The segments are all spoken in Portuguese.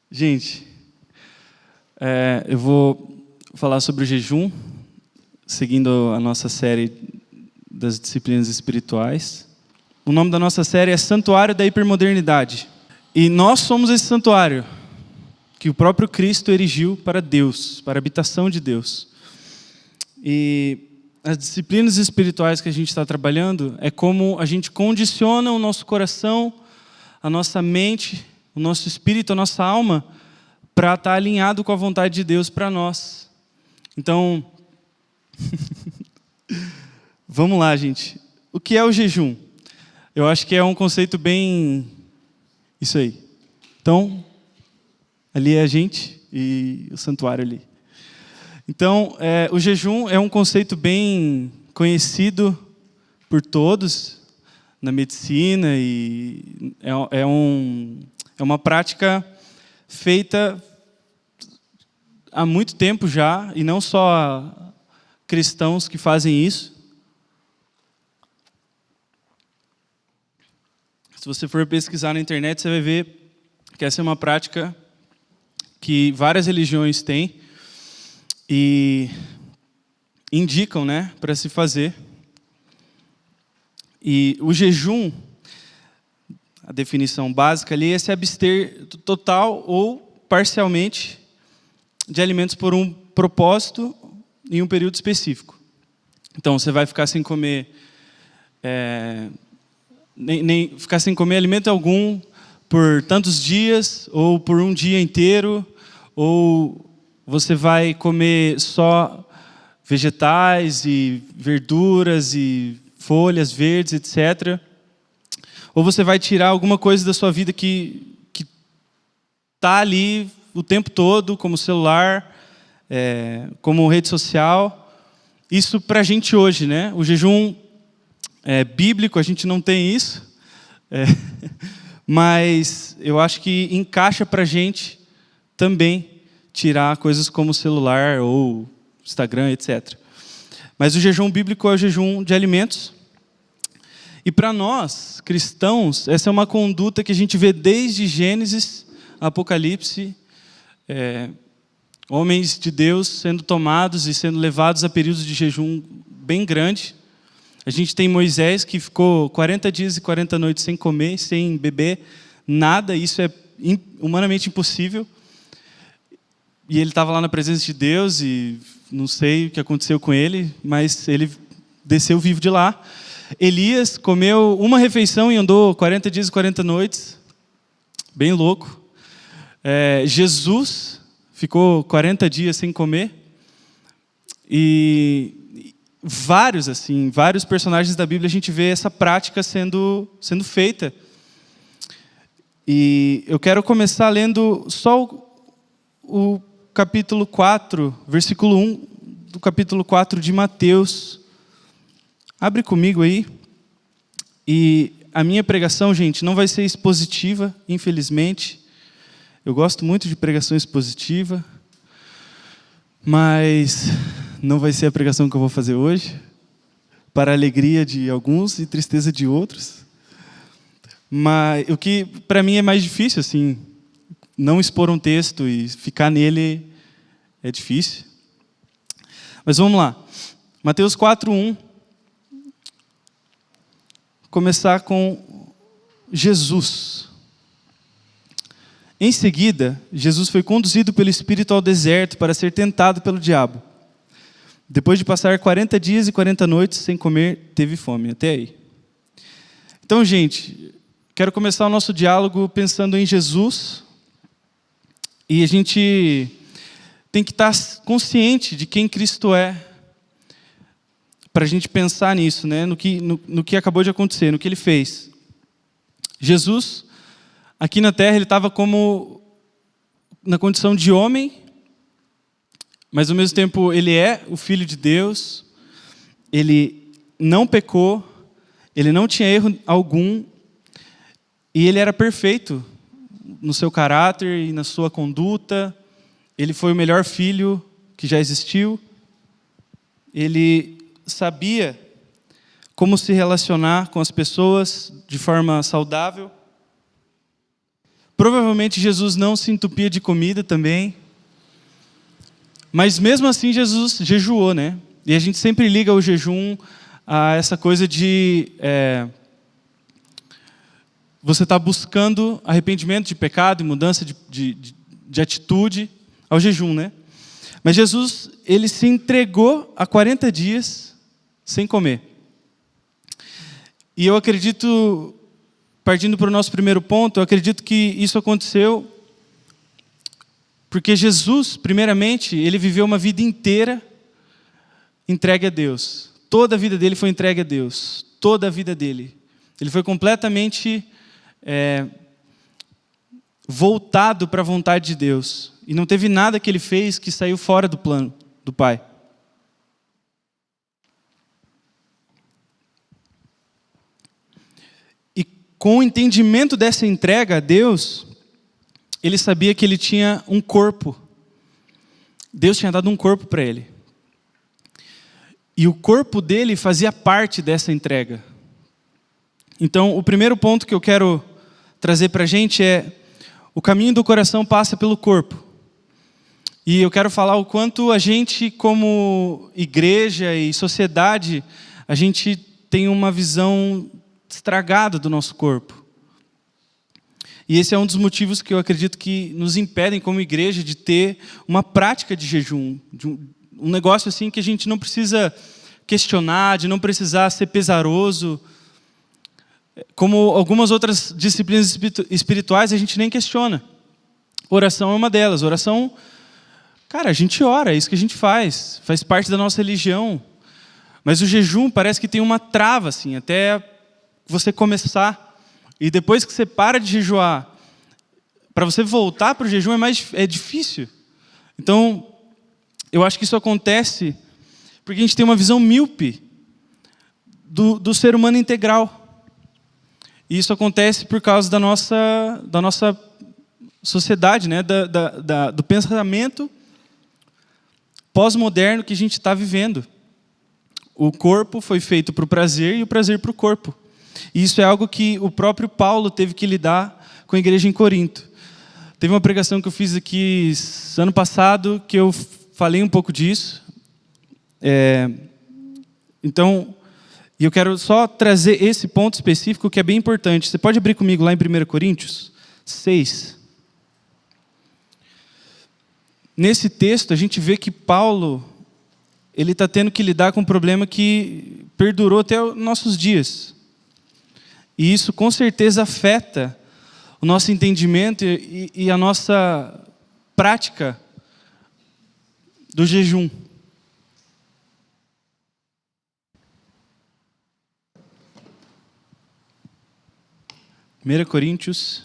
Gente, eu vou falar sobre o jejum, seguindo a nossa série das disciplinas espirituais. O nome da nossa série é Santuário da Hipermodernidade. E nós somos esse santuário que o próprio Cristo erigiu para Deus, para a habitação de Deus. E as disciplinas espirituais que a gente está trabalhando é como a gente condiciona o nosso coração, a nossa mente, o nosso espírito, a nossa alma, para estar alinhado com a vontade de Deus para nós. Então, vamos lá, gente. O que é o jejum? Eu acho que é um conceito bem... Isso aí. Então, ali é a gente e o santuário ali. Então, o jejum é um conceito bem conhecido por todos na medicina e é uma prática feita há muito tempo já, e não só cristãos que fazem isso. Se você for pesquisar na internet, você vai ver que essa é uma prática que várias religiões têm e indicam, né, para se fazer. E o jejum, a definição básica ali, é se abster total ou parcialmente de alimentos por um propósito em um período específico. Então, você vai ficar sem comer, nem ficar sem comer alimento algum por tantos dias, ou por um dia inteiro, ou você vai comer só vegetais e verduras e folhas verdes, etc. Ou você vai tirar alguma coisa da sua vida que está ali o tempo todo, como celular, como rede social. Isso para a gente hoje, né? O jejum bíblico, a gente não tem isso, mas eu acho que encaixa para a gente também tirar coisas como celular ou Instagram, etc. Mas o jejum bíblico é o jejum de alimentos. E para nós, cristãos, essa é uma conduta que a gente vê desde Gênesis, Apocalipse, homens de Deus sendo tomados e sendo levados a períodos de jejum bem grande. A gente tem Moisés, que ficou 40 dias e 40 noites sem comer, sem beber, nada. Isso é humanamente impossível. E ele estava lá na presença de Deus e não sei o que aconteceu com ele, mas ele desceu vivo de lá. Elias comeu uma refeição e andou 40 dias e 40 noites, bem louco. Jesus ficou 40 dias sem comer. E vários personagens da Bíblia a gente vê essa prática sendo feita. E eu quero começar lendo só o capítulo 4, versículo 1 do capítulo 4 de Mateus. Abre comigo aí. E a minha pregação, gente, não vai ser expositiva, infelizmente. Eu gosto muito de pregação expositiva, mas não vai ser a pregação que eu vou fazer hoje, para a alegria de alguns e tristeza de outros. Mas o que para mim é mais difícil, assim, não expor um texto e ficar nele é difícil. Mas vamos lá. Mateus 4:1. Começar com Jesus. Em seguida, Jesus foi conduzido pelo Espírito ao deserto para ser tentado pelo diabo. Depois de passar 40 dias e 40 noites sem comer, teve fome. Até aí. Então, gente, quero começar o nosso diálogo pensando em Jesus. E a gente tem que estar consciente de quem Cristo é, para a gente pensar nisso, né? no que acabou de acontecer, no que ele fez. Jesus, aqui na terra, ele estava como na condição de homem, mas ao mesmo tempo ele é o Filho de Deus, ele não pecou, ele não tinha erro algum, e ele era perfeito no seu caráter e na sua conduta. Ele foi o melhor filho que já existiu. Ele sabia como se relacionar com as pessoas de forma saudável. Provavelmente Jesus não se entupia de comida também. Mas mesmo assim Jesus jejuou, né? E a gente sempre liga o jejum a essa coisa de você está buscando arrependimento de pecado e mudança de atitude ao jejum, né? Mas Jesus, ele se entregou a 40 dias sem comer. E eu acredito, partindo para o nosso primeiro ponto, eu acredito que isso aconteceu porque Jesus, primeiramente, ele viveu uma vida inteira entregue a Deus. Toda a vida dele foi entregue a Deus. Toda a vida dele. Ele foi completamente voltado para a vontade de Deus. E não teve nada que ele fez que saiu fora do plano do Pai. E com o entendimento dessa entrega a Deus, ele sabia que ele tinha um corpo. Deus tinha dado um corpo para ele. E o corpo dele fazia parte dessa entrega. Então, o primeiro ponto que eu quero trazer para a gente é: o caminho do coração passa pelo corpo. E eu quero falar o quanto a gente, como igreja e sociedade, a gente tem uma visão estragada do nosso corpo. E esse é um dos motivos que eu acredito que nos impedem, como igreja, de ter uma prática de jejum. De um negócio assim que a gente não precisa questionar, de não precisar ser pesaroso. Como algumas outras disciplinas espirituais, a gente nem questiona. Oração é uma delas. Oração, cara, a gente ora, é isso que a gente faz parte da nossa religião. Mas o jejum parece que tem uma trava, assim, até você começar. E depois que você para de jejuar, para você voltar para o jejum é difícil. Então, eu acho que isso acontece porque a gente tem uma visão míope do ser humano integral. E isso acontece por causa da nossa sociedade, né? Do pensamento pós-moderno que a gente está vivendo. O corpo foi feito para o prazer e o prazer para o corpo. E isso é algo que o próprio Paulo teve que lidar com a igreja em Corinto. Teve uma pregação que eu fiz aqui ano passado que eu falei um pouco disso. Então, eu quero só trazer esse ponto específico que é bem importante. Você pode abrir comigo lá em 1 Coríntios 6. Nesse texto, a gente vê que Paulo ele está tendo que lidar com um problema que perdurou até os nossos dias. E isso, com certeza, afeta o nosso entendimento e a nossa prática do jejum. Primeira Coríntios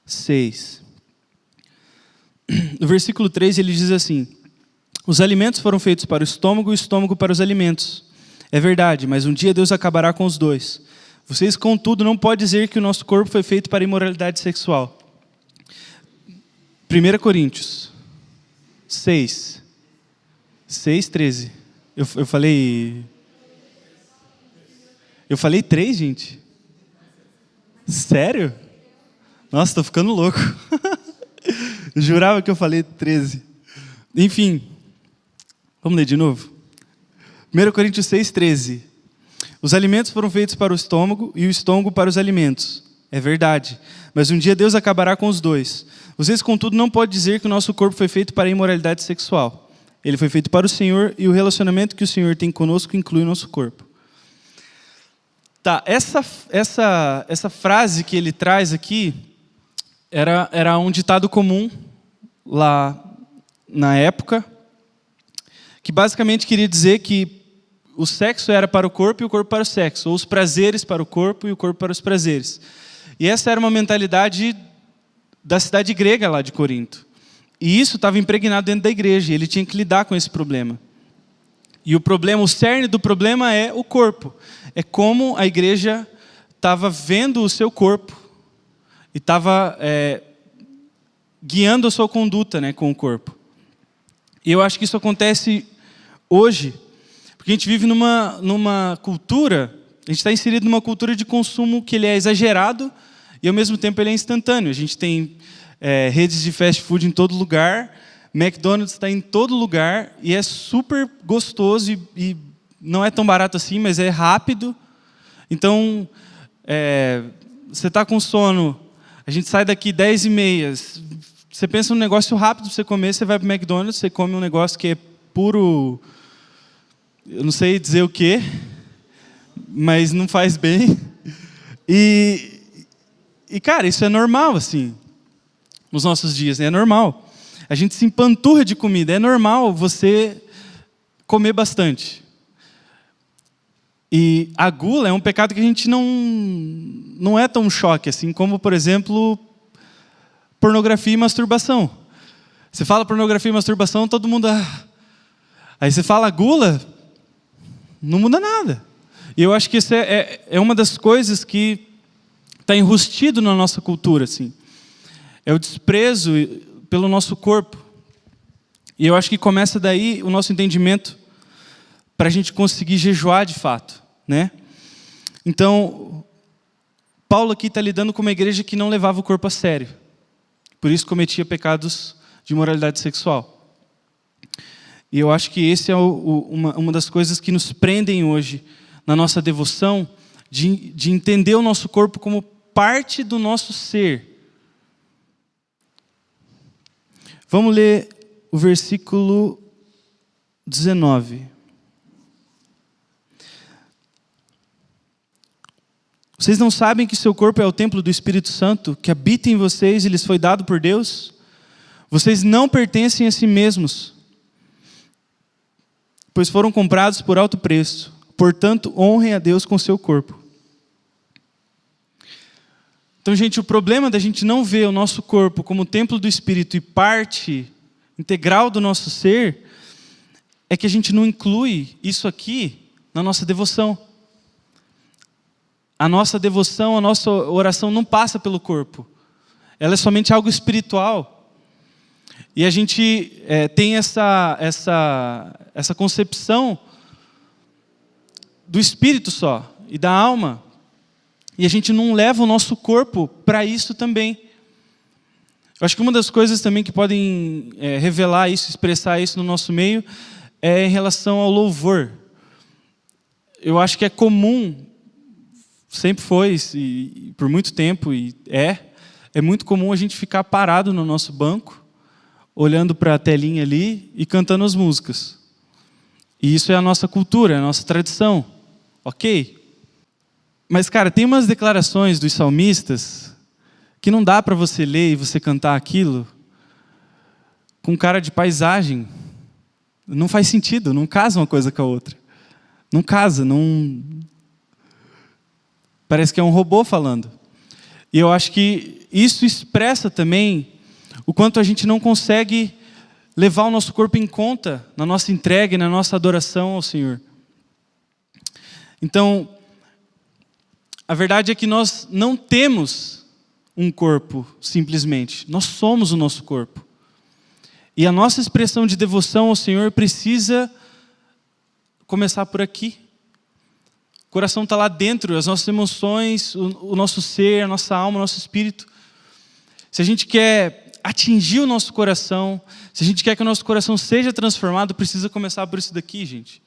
6. No versículo 3 ele diz assim: os alimentos foram feitos para o estômago e o estômago para os alimentos. É verdade, mas um dia Deus acabará com os dois. Vocês, contudo, não podem dizer que o nosso corpo foi feito para imoralidade sexual. 1 Coríntios 6, 13. Eu falei 3, gente? Sério? Nossa, estou ficando louco. Eu jurava que eu falei 13. Enfim, vamos ler de novo? 1 Coríntios 6, 13. Os alimentos foram feitos para o estômago e o estômago para os alimentos. É verdade, mas um dia Deus acabará com os dois. Vocês, contudo, não podem dizer que o nosso corpo foi feito para a imoralidade sexual. Ele foi feito para o Senhor e o relacionamento que o Senhor tem conosco inclui o nosso corpo. Tá, essa frase que ele traz aqui era um ditado comum lá na época, que basicamente queria dizer que o sexo era para o corpo e o corpo para o sexo, ou os prazeres para o corpo e o corpo para os prazeres. E essa era uma mentalidade da cidade grega lá de Corinto. E isso estava impregnado dentro da igreja, e ele tinha que lidar com esse problema. E o cerne do problema é o corpo. É como a igreja estava vendo o seu corpo e estava guiando a sua conduta, né, com o corpo. E eu acho que isso acontece hoje, porque a gente vive numa cultura, a gente está inserido numa cultura de consumo que ele é exagerado e ao mesmo tempo ele é instantâneo. A gente tem redes de fast food em todo lugar, McDonald's está em todo lugar, e é super gostoso, e não é tão barato assim, mas é rápido. Então, você está com sono, a gente sai daqui 10h30, você pensa num negócio rápido para você comer, você vai para o McDonald's, você come um negócio que é puro, eu não sei dizer o quê, mas não faz bem. E cara, isso é normal, assim, nos nossos dias, né? É normal. A gente se empanturra de comida, é normal você comer bastante. E a gula é um pecado que a gente não é tão choque, assim, como, por exemplo, pornografia e masturbação. Você fala pornografia e masturbação, todo mundo... Aí você fala gula, não muda nada. E eu acho que isso é uma das coisas que está enrustido na nossa cultura, assim. É o desprezo pelo nosso corpo. E eu acho que começa daí o nosso entendimento para a gente conseguir jejuar de fato, né? Então, Paulo aqui está lidando com uma igreja que não levava o corpo a sério. Por isso cometia pecados de imoralidade sexual. E eu acho que esse é uma das coisas que nos prendem hoje na nossa devoção, de entender o nosso corpo como parte do nosso ser. Vamos ler o versículo 19. Vocês não sabem que seu corpo é o templo do Espírito Santo, que habita em vocês e lhes foi dado por Deus? Vocês não pertencem a si mesmos, pois foram comprados por alto preço. Portanto, honrem a Deus com seu corpo. Então, gente, o problema da gente não ver o nosso corpo como templo do Espírito e parte integral do nosso ser é que a gente não inclui isso aqui na nossa devoção. A nossa devoção, a nossa oração não passa pelo corpo. Ela é somente algo espiritual. E a gente tem essa concepção do espírito só e da alma. E a gente não leva o nosso corpo para isso também. Eu acho que uma das coisas também que podem revelar isso, expressar isso no nosso meio, é em relação ao louvor. Eu acho que é comum, sempre foi, e por muito tempo, e é muito comum a gente ficar parado no nosso banco, olhando para a telinha ali e cantando as músicas. E isso é a nossa cultura, é a nossa tradição. Ok? Mas, cara, tem umas declarações dos salmistas que não dá para você ler e você cantar aquilo com cara de paisagem. Não faz sentido, não casa uma coisa com a outra. Não casa, não... Parece que é um robô falando. E eu acho que isso expressa também o quanto a gente não consegue levar o nosso corpo em conta na nossa entrega e na nossa adoração ao Senhor. Então, a verdade é que nós não temos um corpo, simplesmente. Nós somos o nosso corpo. E a nossa expressão de devoção ao Senhor precisa começar por aqui. O coração está lá dentro, as nossas emoções, o nosso ser, a nossa alma, o nosso espírito. Se a gente quer atingir o nosso coração, se a gente quer que o nosso coração seja transformado, precisa começar por isso daqui, gente.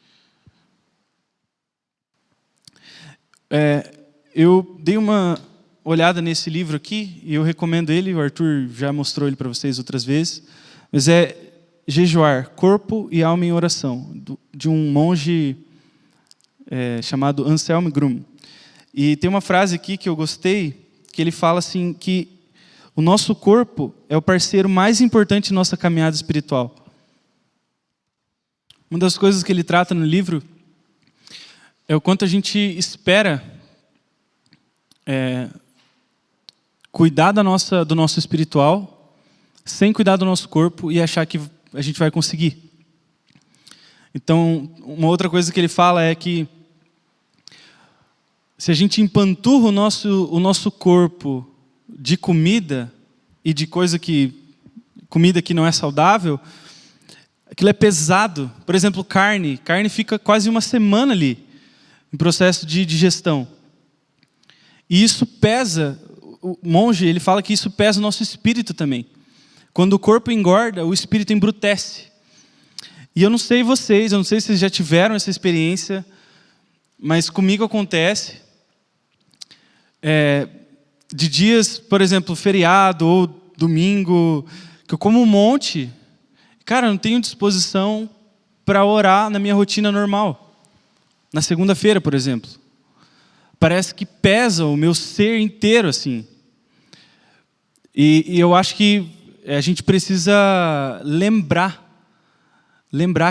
Eu dei uma olhada nesse livro aqui, e eu recomendo ele, o Arthur já mostrou ele para vocês outras vezes, mas é Jejuar, Corpo e Alma em Oração, de um monge chamado Anselm Grum. E tem uma frase aqui que eu gostei, que ele fala assim, que o nosso corpo é o parceiro mais importante de nossa caminhada espiritual. Uma das coisas que ele trata no livro é o quanto a gente espera cuidar do nosso espiritual sem cuidar do nosso corpo e achar que a gente vai conseguir. Então, uma outra coisa que ele fala é que se a gente empanturra o nosso corpo de comida e de comida que não é saudável, aquilo é pesado. Por exemplo, carne fica quase uma semana ali em processo de digestão. E isso pesa o monge, ele fala que isso pesa o nosso espírito também. Quando o corpo engorda, o espírito embrutece. E eu não sei vocês, eu não sei se vocês já tiveram essa experiência, mas comigo acontece. De dias, por exemplo, feriado ou domingo, que eu como um monte, cara, eu não tenho disposição para orar na minha rotina normal. Na segunda-feira, por exemplo. Parece que pesa o meu ser inteiro, assim. E eu acho que a gente precisa lembrar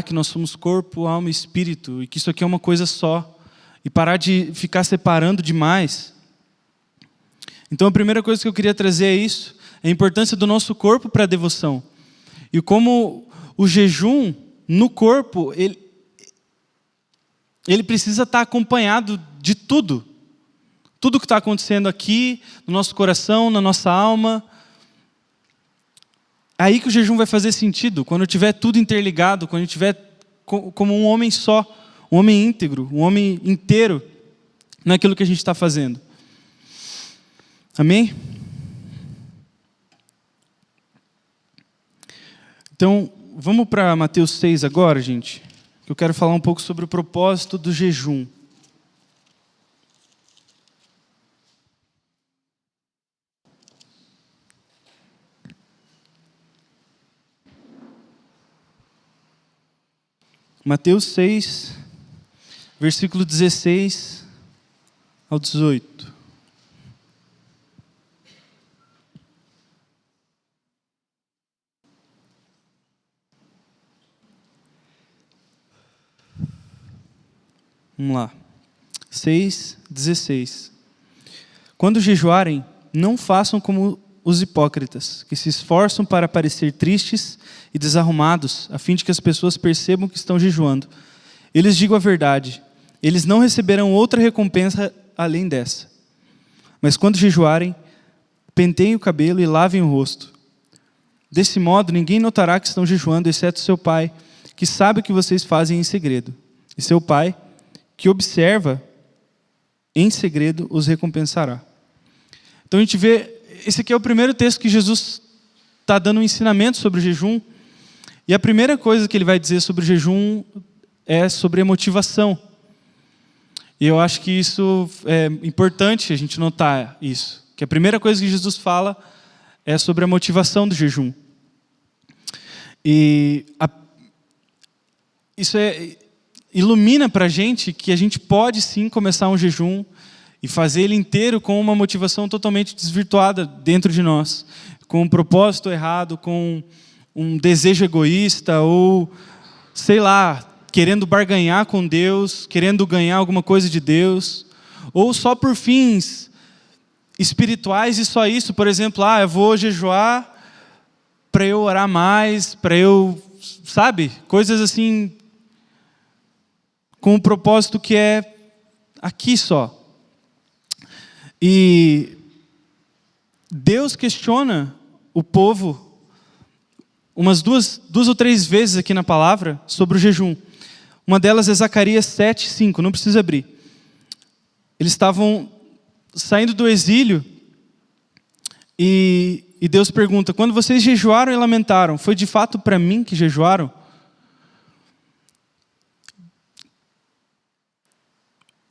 que nós somos corpo, alma e espírito, e que isso aqui é uma coisa só, e parar de ficar separando demais. Então a primeira coisa que eu queria trazer é isso, a importância do nosso corpo para a devoção. E como o jejum no corpo, ele precisa estar acompanhado de tudo. Tudo que está acontecendo aqui, no nosso coração, na nossa alma. É aí que o jejum vai fazer sentido, quando tiver tudo interligado, quando tiver como um homem só, um homem íntegro, um homem inteiro naquilo que a gente está fazendo. Amém? Então, vamos para Mateus 6 agora, gente. Eu quero falar um pouco sobre o propósito do jejum. Mateus 6, versículo 16 ao 18. Vamos lá. 6, 16. Quando jejuarem, não façam como os hipócritas, que se esforçam para parecer tristes e desarrumados, a fim de que as pessoas percebam que estão jejuando. Eu lhes digo a verdade, eles não receberão outra recompensa além dessa. Mas quando jejuarem, penteiem o cabelo e lavem o rosto. Desse modo, ninguém notará que estão jejuando, exceto seu pai, que sabe o que vocês fazem em segredo. E seu pai, que observa em segredo, os recompensará. Então a gente vê, esse aqui é o primeiro texto que Jesus está dando um ensinamento sobre o jejum. E a primeira coisa que ele vai dizer sobre o jejum é sobre a motivação. E eu acho que isso é importante a gente notar isso. Que a primeira coisa que Jesus fala é sobre a motivação do jejum. E isso ilumina para a gente que a gente pode sim começar um jejum e fazer ele inteiro com uma motivação totalmente desvirtuada dentro de nós, com um propósito errado, com um desejo egoísta ou, sei lá, querendo barganhar com Deus, querendo ganhar alguma coisa de Deus, ou só por fins espirituais e só isso. Por exemplo, eu vou jejuar para eu orar mais, para eu, sabe, coisas assim, com um propósito que é aqui só. E Deus questiona o povo umas duas ou três vezes aqui na palavra sobre o jejum. Uma delas é Zacarias 7, 5, não precisa abrir. Eles estavam saindo do exílio e Deus pergunta: quando vocês jejuaram e lamentaram, foi de fato para mim que jejuaram?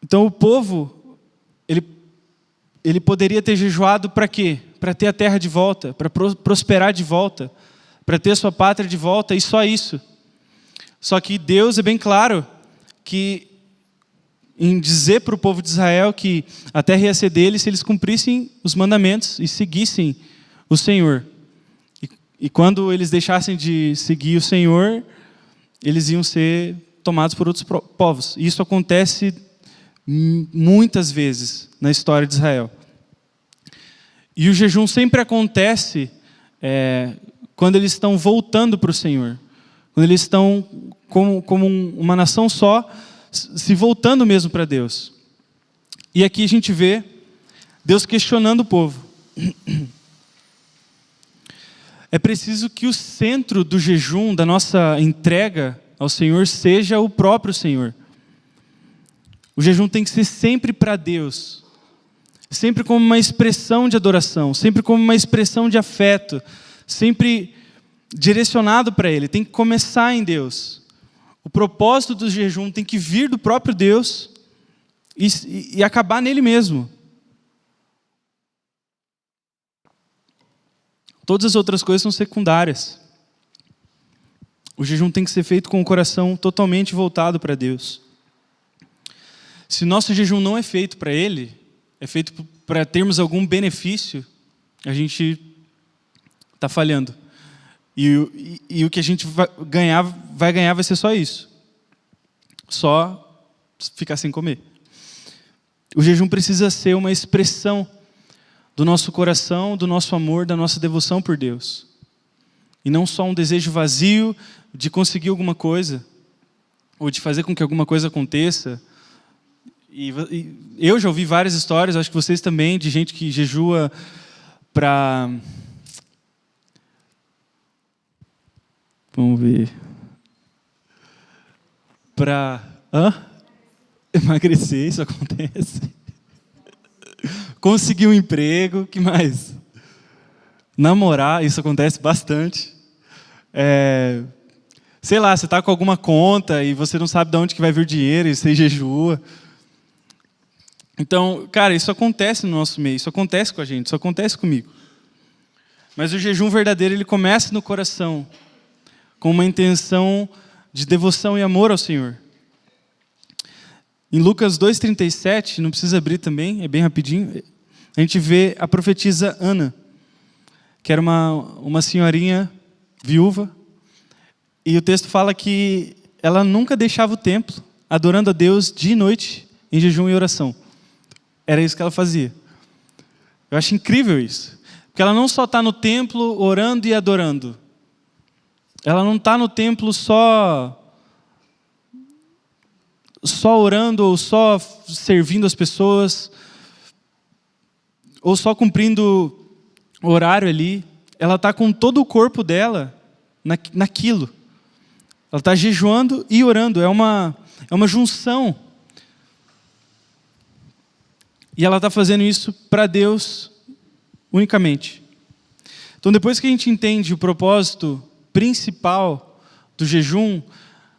Então o povo, ele poderia ter jejuado para quê? Para ter a terra de volta, para prosperar de volta, para ter a sua pátria de volta, e só isso. Só que Deus é bem claro que em dizer para o povo de Israel que a terra ia ser deles se eles cumprissem os mandamentos e seguissem o Senhor. E quando eles deixassem de seguir o Senhor, eles iam ser tomados por outros povos. E isso acontece muitas vezes na história de Israel. E o jejum sempre acontece quando eles estão voltando para o Senhor. Quando eles estão como uma nação só, se voltando mesmo para Deus. E aqui a gente vê Deus questionando o povo. É preciso que o centro do jejum, da nossa entrega ao Senhor, seja o próprio Senhor. O jejum tem que ser sempre para Deus. sempre como uma expressão de adoração, sempre como uma expressão de afeto, sempre direcionado para Ele. Tem que começar em Deus. O propósito do jejum tem que vir do próprio Deus e acabar nele mesmo. Todas as outras coisas são secundárias. O jejum tem que ser feito com o coração totalmente voltado para Deus. Se nosso jejum não é feito para Ele, é feito para termos algum benefício, a gente está falhando. E o que a gente vai ganhar vai ser só isso. Só ficar sem comer. O jejum precisa ser uma expressão do nosso coração, do nosso amor, da nossa devoção por Deus. E não só um desejo vazio de conseguir alguma coisa, ou de fazer com que alguma coisa aconteça. E eu já ouvi várias histórias, acho que vocês também, de gente que jejua para... Vamos ver. Para emagrecer, isso acontece. Conseguir um emprego, que mais? Namorar, isso acontece bastante. Sei lá, você está com alguma conta e você não sabe de onde que vai vir o dinheiro e você jejua. Então, cara, isso acontece no nosso meio, isso acontece com a gente, isso acontece comigo. Mas o jejum verdadeiro, ele começa no coração, com uma intenção de devoção e amor ao Senhor. Em Lucas 2,37, não precisa abrir também, é bem rapidinho, a gente vê a profetisa Ana, que era uma senhorinha viúva, e o texto fala que ela nunca deixava o templo, adorando a Deus dia e noite, em jejum e oração. Era isso que ela fazia. Eu acho incrível isso, porque ela não só está no templo orando e adorando, ela não está no templo só orando ou só servindo as pessoas, ou só cumprindo o horário ali. Ela está com todo o corpo dela naquilo. Ela está jejuando e orando. É uma junção. E ela está fazendo isso para Deus unicamente. Então, depois que a gente entende o propósito principal do jejum,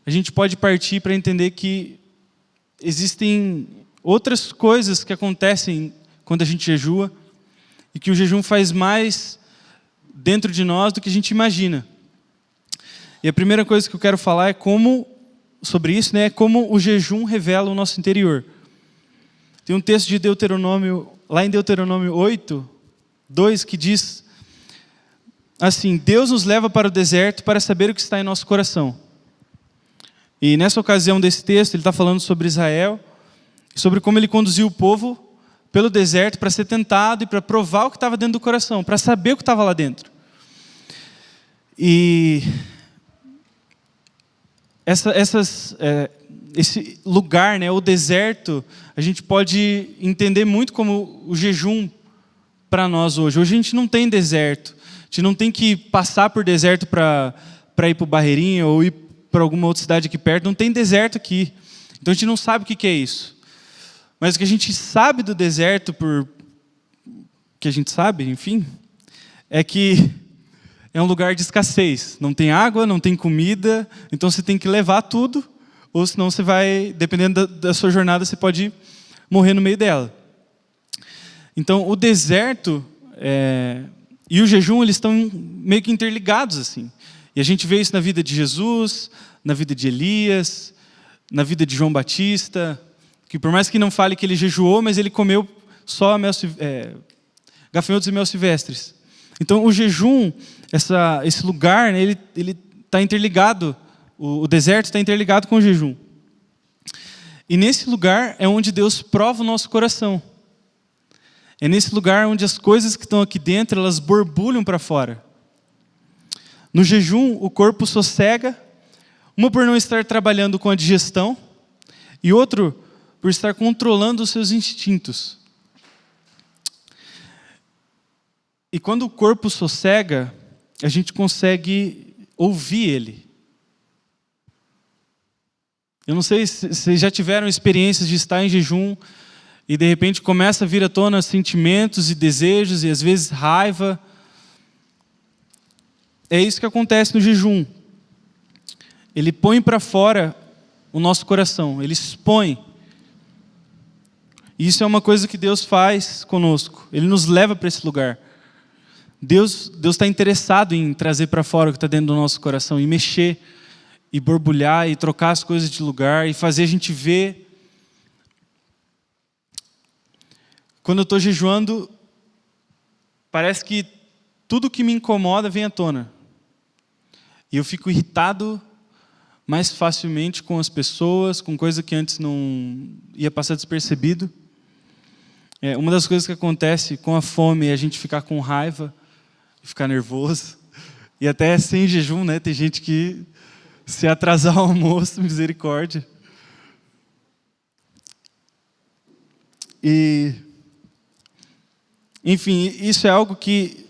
a gente pode partir para entender que existem outras coisas que acontecem quando a gente jejua e que o jejum faz mais dentro de nós do que a gente imagina. E a primeira coisa que eu quero falar sobre isso, é como o jejum revela o nosso interior. Tem um texto de Deuteronômio, lá em Deuteronômio 8, 2, que diz assim: Deus nos leva para o deserto para saber o que está em nosso coração. E nessa ocasião desse texto, ele está falando sobre Israel, sobre como ele conduziu o povo pelo deserto para ser tentado e para provar o que estava dentro do coração, para saber o que estava lá dentro. E esse lugar, o deserto, a gente pode entender muito como o jejum para nós hoje. Hoje a gente não tem deserto, a gente não tem que passar por deserto para ir para o Barreirinha ou ir para alguma outra cidade aqui perto, não tem deserto aqui. Então a gente não sabe o que é isso. Mas o que a gente sabe do deserto, que a gente sabe, enfim, é que é um lugar de escassez. Não tem água, não tem comida, então você tem que levar tudo, ou senão você vai, dependendo da sua jornada, você pode morrer no meio dela. Então o deserto e o jejum, eles estão meio que interligados assim. E a gente vê isso na vida de Jesus, na vida de Elias, na vida de João Batista, que por mais que não fale que ele jejuou, mas ele comeu só gafanhotos e mel silvestres. Então o jejum, esse lugar, ele está interligado, o deserto está interligado com o jejum. E nesse lugar é onde Deus prova o nosso coração. É nesse lugar onde as coisas que estão aqui dentro, elas borbulham para fora. No jejum, o corpo sossega, uma por não estar trabalhando com a digestão, e outro por estar controlando os seus instintos. E quando o corpo sossega, a gente consegue ouvir ele. Eu não sei se vocês já tiveram experiências de estar em jejum e de repente começa a vir à tona sentimentos e desejos e às vezes raiva. É isso que acontece no jejum. Ele põe para fora o nosso coração, ele expõe. E isso é uma coisa que Deus faz conosco, ele nos leva para esse lugar. Deus está interessado em trazer para fora o que está dentro do nosso coração, e mexer, e borbulhar, e trocar as coisas de lugar, e fazer a gente ver. Quando eu estou jejuando, parece que tudo que me incomoda vem à tona. E eu fico irritado mais facilmente com as pessoas, com coisa que antes não ia passar despercebido. Uma das coisas que acontece com a fome é a gente ficar com raiva, ficar nervoso. E até sem jejum, né? Tem gente que se atrasar o almoço, misericórdia. E, enfim, isso é algo que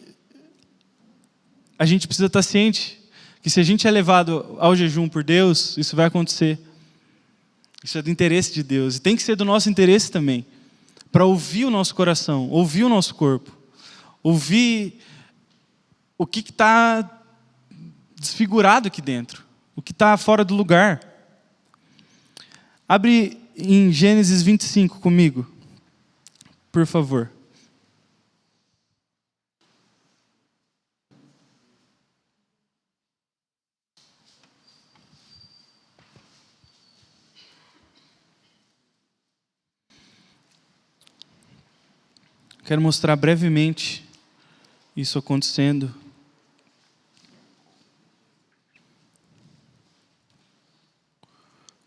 a gente precisa estar ciente, que se a gente é levado ao jejum por Deus, isso vai acontecer. Isso é do interesse de Deus. E tem que ser do nosso interesse também, para ouvir o nosso coração, ouvir o nosso corpo, ouvir o que está desfigurado aqui dentro, o que está fora do lugar. Abre em Gênesis 25 comigo, por favor. Quero mostrar brevemente isso acontecendo.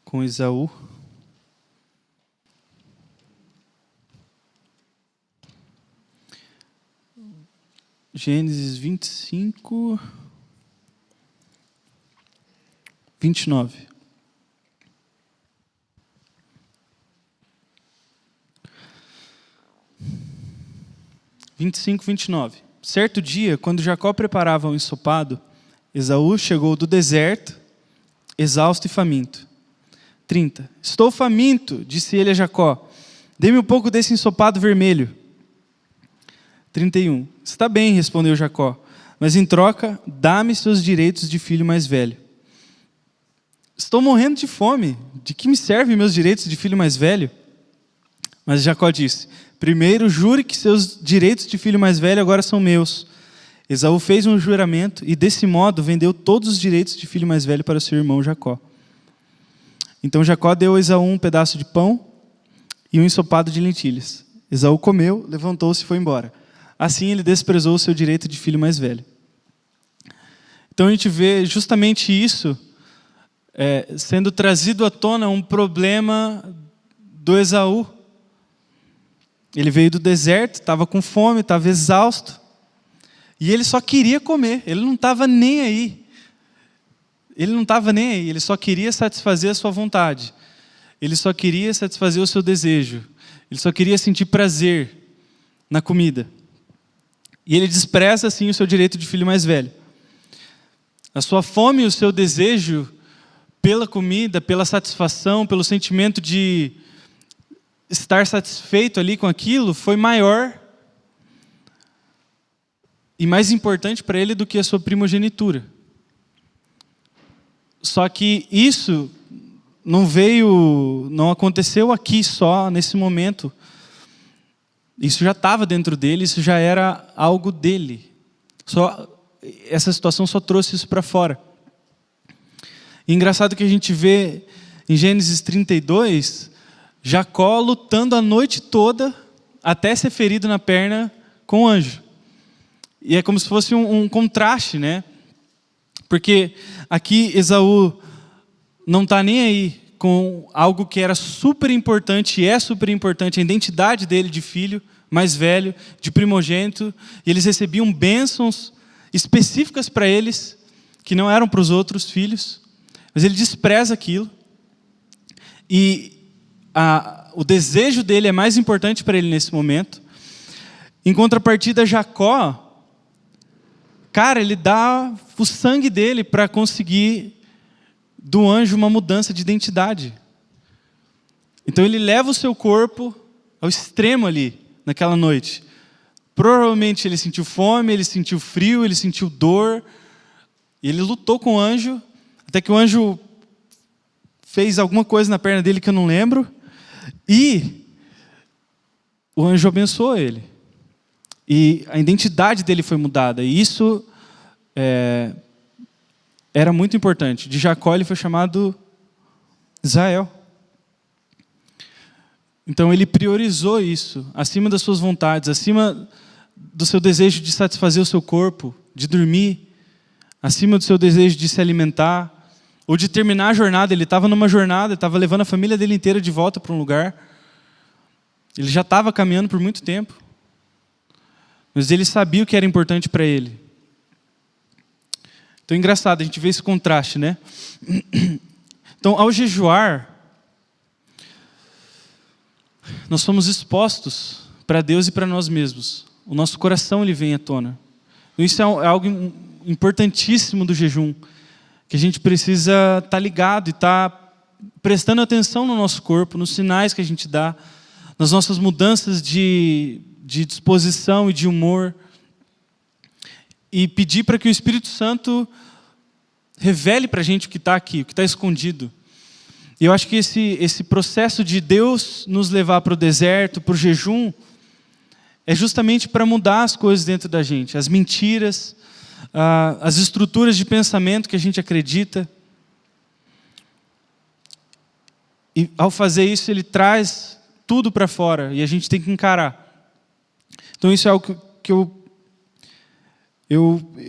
Com Esaú. Gênesis 25, 29. Certo dia, quando Jacó preparava um ensopado, Esaú chegou do deserto, exausto e faminto. 30. Estou faminto, disse ele a Jacó. Dê-me um pouco desse ensopado vermelho. 31. Está bem, respondeu Jacó, mas em troca, dá-me seus direitos de filho mais velho. Estou morrendo de fome. De que me servem meus direitos de filho mais velho? Mas Jacó disse, primeiro jure que seus direitos de filho mais velho agora são meus. Esaú fez um juramento e desse modo vendeu todos os direitos de filho mais velho para seu irmão Jacó. Então Jacó deu a Esaú um pedaço de pão e um ensopado de lentilhas. Esaú comeu, levantou-se e foi embora. Assim ele desprezou o seu direito de filho mais velho. Então a gente vê justamente isso sendo trazido à tona, um problema do Esaú. Ele veio do deserto, estava com fome, estava exausto. E ele só queria comer, ele não estava nem aí. Ele só queria satisfazer a sua vontade. Ele só queria satisfazer o seu desejo. Ele só queria sentir prazer na comida. E ele despreza, assim, o seu direito de filho mais velho. A sua fome e o seu desejo pela comida, pela satisfação, pelo sentimento de estar satisfeito ali com aquilo, foi maior e mais importante para ele do que a sua primogenitura. Só que isso não aconteceu aqui só, nesse momento. Isso já estava dentro dele, isso já era algo dele. Essa situação só trouxe isso para fora. E engraçado que a gente vê em Gênesis 32, Jacó lutando a noite toda até ser ferido na perna com o anjo. E é como se fosse um contraste, né? Porque aqui Esaú não está nem aí com algo que era super importante, e é super importante, a identidade dele de filho mais velho, de primogênito, e eles recebiam bênçãos específicas para eles, que não eram para os outros filhos, mas ele despreza aquilo, e o desejo dele é mais importante para ele nesse momento. Em contrapartida, Jacó, cara, ele dá o sangue dele para conseguir do anjo uma mudança de identidade. Então ele leva o seu corpo ao extremo ali, naquela noite. Provavelmente ele sentiu fome, ele sentiu frio, ele sentiu dor. E ele lutou com o anjo, até que o anjo fez alguma coisa na perna dele que eu não lembro. E o anjo abençoou ele. E a identidade dele foi mudada. E isso era muito importante. De Jacó ele foi chamado Israel. Então ele priorizou isso, acima das suas vontades, acima do seu desejo de satisfazer o seu corpo, de dormir, acima do seu desejo de se alimentar, ou de terminar a jornada. Ele estava numa jornada, estava levando a família dele inteira de volta para um lugar. Ele já estava caminhando por muito tempo. Mas ele sabia o que era importante para ele. Então é engraçado, a gente vê esse contraste, né? Então, ao jejuar, nós somos expostos para Deus e para nós mesmos. O nosso coração ele vem à tona. Então, isso é algo importantíssimo do jejum, que a gente precisa estar ligado e estar prestando atenção no nosso corpo, nos sinais que a gente dá, nas nossas mudanças de disposição e de humor, e pedir para que o Espírito Santo revele para a gente o que está aqui, o que está escondido. E eu acho que esse processo de Deus nos levar para o deserto, para o jejum, é justamente para mudar as coisas dentro da gente, as mentiras, as estruturas de pensamento que a gente acredita. E ao fazer isso, ele traz tudo para fora e a gente tem que encarar. Então isso é algo que eu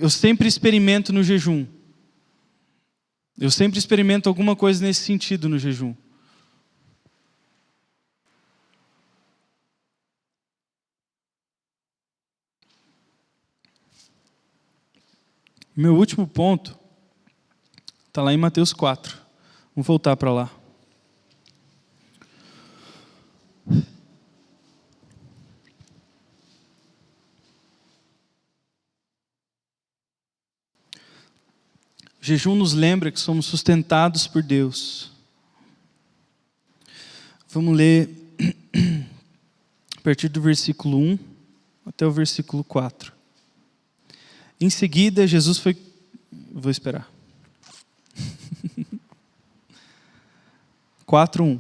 sempre experimento no jejum. Eu sempre experimento alguma coisa nesse sentido no jejum. Meu último ponto está lá em Mateus 4. Vamos voltar para lá. O jejum nos lembra que somos sustentados por Deus. Vamos ler a partir do versículo 1 até o versículo 4. Em seguida, Jesus foi... Vou esperar. 4:1.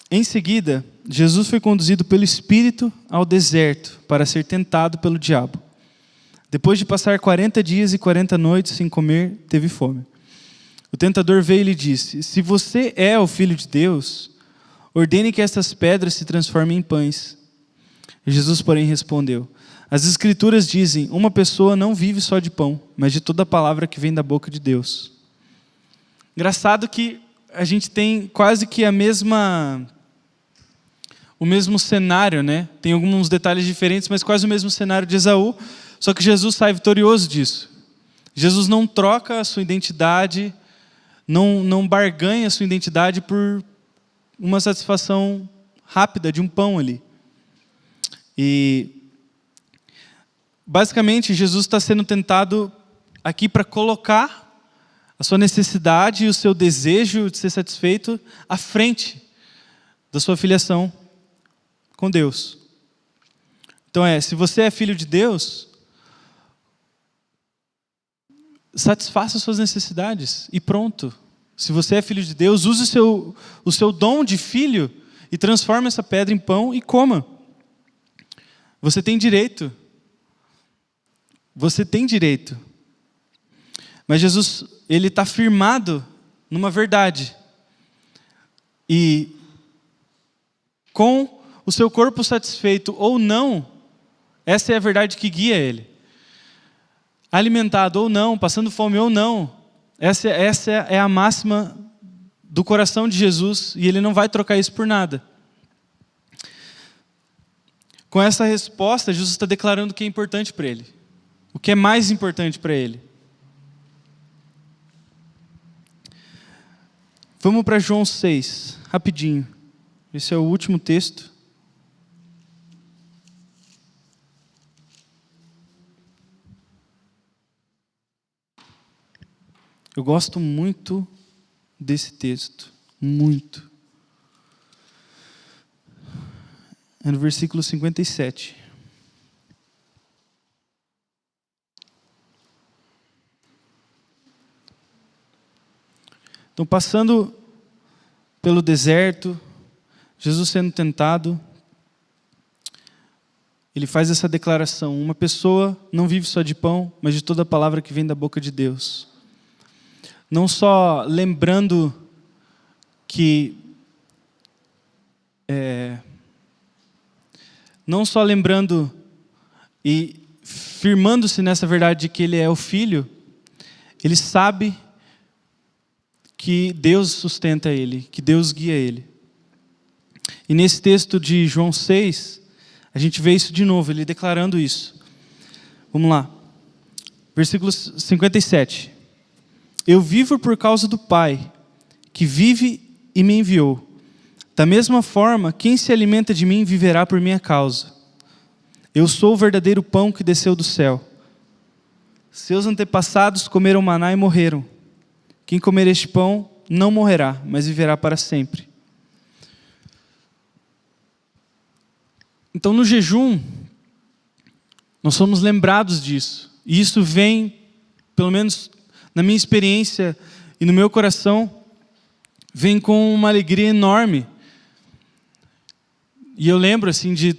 Em seguida, Jesus foi conduzido pelo Espírito ao deserto para ser tentado pelo diabo. Depois de passar 40 dias e 40 noites sem comer, teve fome. O tentador veio e lhe disse: se você é o Filho de Deus, ordene que estas pedras se transformem em pães. Jesus, porém, respondeu: as Escrituras dizem, uma pessoa não vive só de pão, mas de toda palavra que vem da boca de Deus. Engraçado que a gente tem quase que o mesmo cenário, né? Tem alguns detalhes diferentes, mas quase o mesmo cenário de Esaú, só que Jesus sai vitorioso disso. Jesus não troca a sua identidade, não barganha a sua identidade por uma satisfação rápida de um pão ali. E basicamente Jesus está sendo tentado aqui para colocar a sua necessidade e o seu desejo de ser satisfeito à frente da sua filiação com Deus. Então se você é filho de Deus, satisfaça as suas necessidades e pronto. Se você é filho de Deus, use o seu dom de filho e transforme essa pedra em pão e coma. Você tem direito. Você tem direito. Mas Jesus, ele está firmado numa verdade. E com o seu corpo satisfeito ou não, essa é a verdade que guia ele. Alimentado ou não, passando fome ou não, essa é a máxima do coração de Jesus e ele não vai trocar isso por nada. Com essa resposta, Jesus está declarando o que é importante para ele. O que é mais importante para ele. Vamos para João 6, rapidinho. Esse é o último texto. Eu gosto muito desse texto. Muito. É no versículo 57. Então, passando pelo deserto, Jesus sendo tentado, ele faz essa declaração: uma pessoa não vive só de pão, mas de toda a palavra que vem da boca de Deus. Não só lembrando que... não só lembrando e firmando-se nessa verdade de que ele é o Filho, ele sabe que Deus sustenta ele, que Deus guia ele. E nesse texto de João 6, a gente vê isso de novo, ele declarando isso. Vamos lá. Versículo 57. Eu vivo por causa do Pai, que vive e me enviou. Da mesma forma, quem se alimenta de mim viverá por minha causa. Eu sou o verdadeiro pão que desceu do céu. Seus antepassados comeram maná e morreram. Quem comer este pão não morrerá, mas viverá para sempre. Então, no jejum, nós somos lembrados disso. E isso vem, pelo menos na minha experiência e no meu coração, vem com uma alegria enorme. E eu lembro assim de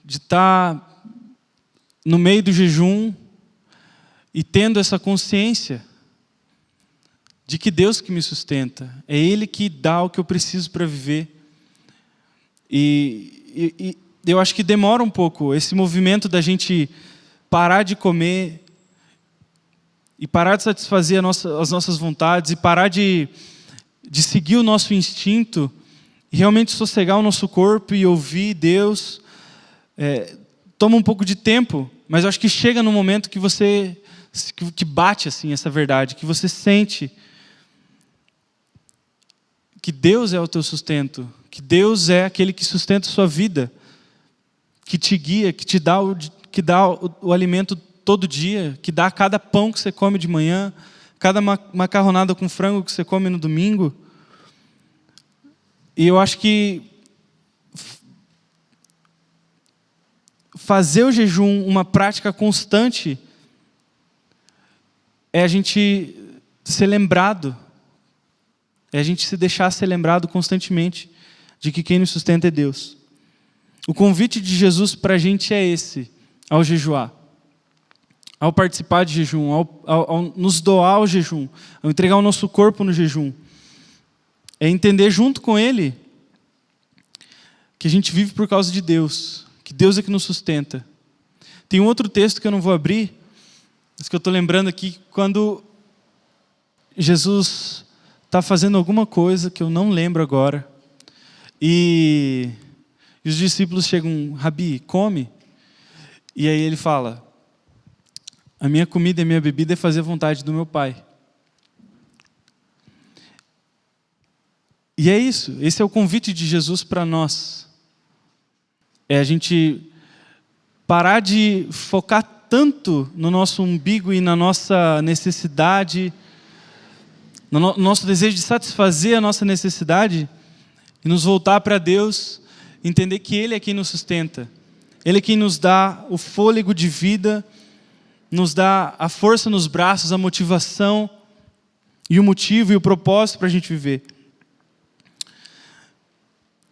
estar no meio do jejum e tendo essa consciência de que Deus que me sustenta, é Ele que dá o que eu preciso para viver. E eu acho que demora um pouco esse movimento da gente parar de comer e parar de satisfazer as nossas vontades e parar de seguir o nosso instinto e realmente sossegar o nosso corpo e ouvir Deus. Toma um pouco de tempo, mas eu acho que chega num momento que você que bate assim essa verdade, que você sente que Deus é o teu sustento, que Deus é aquele que sustenta a sua vida, que te guia, que te dá o alimento todo dia, que dá cada pão que você come de manhã, cada macarronada com frango que você come no domingo. E eu acho que fazer o jejum uma prática constante é a gente ser lembrado, é a gente se deixar ser lembrado constantemente de que quem nos sustenta é Deus. O convite de Jesus para a gente é esse, ao jejuar, ao participar de jejum, ao nos doar ao jejum, ao entregar o nosso corpo no jejum. É entender junto com Ele que a gente vive por causa de Deus, que Deus é que nos sustenta. Tem um outro texto que eu não vou abrir, mas que eu estou lembrando aqui, quando Jesus está fazendo alguma coisa que eu não lembro agora, e os discípulos chegam: Rabi, come. E aí ele fala: a minha comida e a minha bebida é fazer a vontade do meu Pai. E é isso, esse é o convite de Jesus para nós. É a gente parar de focar tanto no nosso umbigo e na nossa necessidade, no nosso desejo de satisfazer a nossa necessidade, e nos voltar para Deus, entender que Ele é quem nos sustenta. Ele é quem nos dá o fôlego de vida, nos dá a força nos braços, a motivação, e o motivo e o propósito para a gente viver.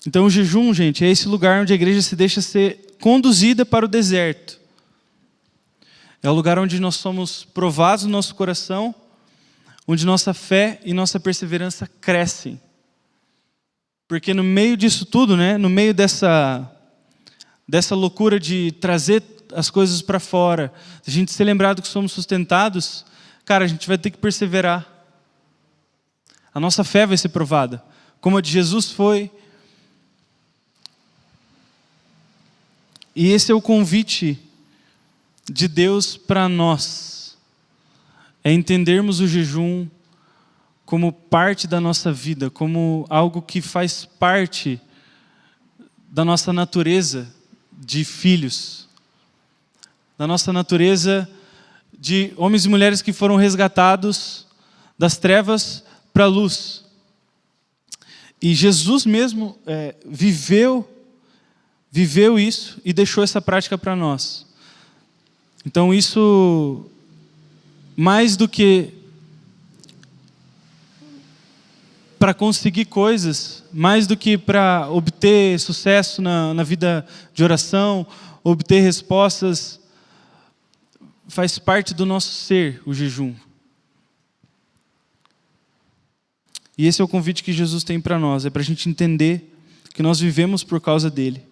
Então o jejum, gente, é esse lugar onde a igreja se deixa ser conduzida para o deserto. É o lugar onde nós somos provados no nosso coração, onde nossa fé e nossa perseverança crescem. Porque no meio disso tudo, né, no meio dessa loucura de trazer as coisas para fora, a gente ser lembrado que somos sustentados, cara, a gente vai ter que perseverar. A nossa fé vai ser provada, como a de Jesus foi. E esse é o convite de Deus para nós. É entendermos o jejum como parte da nossa vida, como algo que faz parte da nossa natureza de filhos, da nossa natureza de homens e mulheres que foram resgatados das trevas para a luz. E Jesus mesmo viveu viveu isso e deixou essa prática para nós. Então isso, mais do que para conseguir coisas, mais do que para obter sucesso na vida de oração, obter respostas, faz parte do nosso ser o jejum. E esse é o convite que Jesus tem para nós, é para a gente entender que nós vivemos por causa dele.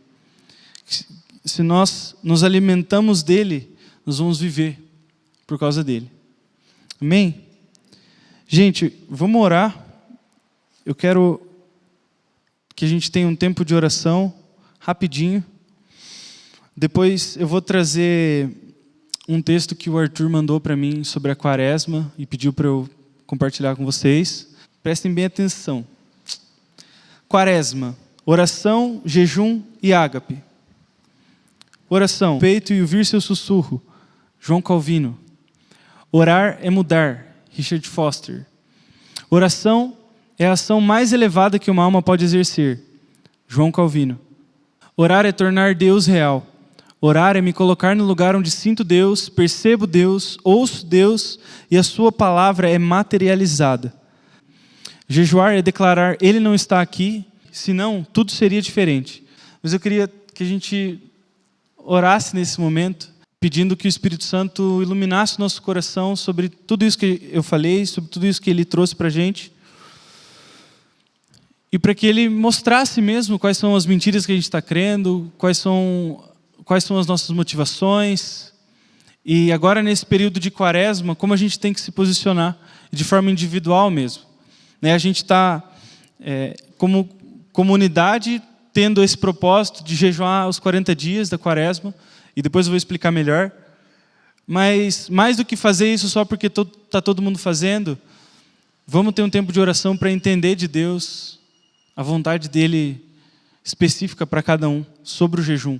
Se nós nos alimentamos dele, nós vamos viver por causa dele. Amém? Gente, vamos orar. Eu quero que a gente tenha um tempo de oração, rapidinho. Depois eu vou trazer um texto que o Arthur mandou para mim sobre a quaresma e pediu para eu compartilhar com vocês. Prestem bem atenção. Quaresma, oração, jejum e ágape. Oração, peito e ouvir seu sussurro. João Calvino. Orar é mudar. Richard Foster. Oração é a ação mais elevada que uma alma pode exercer. João Calvino. Orar é tornar Deus real. Orar é me colocar no lugar onde sinto Deus, percebo Deus, ouço Deus e a sua palavra é materializada. Jejuar é declarar, Ele não está aqui, senão tudo seria diferente. Mas eu queria que a gente orasse nesse momento, pedindo que o Espírito Santo iluminasse o nosso coração sobre tudo isso que eu falei, sobre tudo isso que Ele trouxe para a gente. E para que Ele mostrasse mesmo quais são as mentiras que a gente está crendo, quais são as nossas motivações. E agora, nesse período de quaresma, como a gente tem que se posicionar de forma individual mesmo. A gente está, como comunidade, tendo esse propósito de jejuar os 40 dias da quaresma, e depois eu vou explicar melhor. Mas, mais do que fazer isso só porque está todo mundo fazendo, vamos ter um tempo de oração para entender de Deus a vontade dEle específica para cada um, sobre o jejum.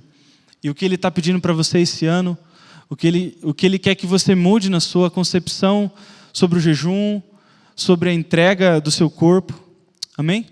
E o que Ele está pedindo para você esse ano, o que ele quer que você mude na sua concepção sobre o jejum, sobre a entrega do seu corpo. Amém?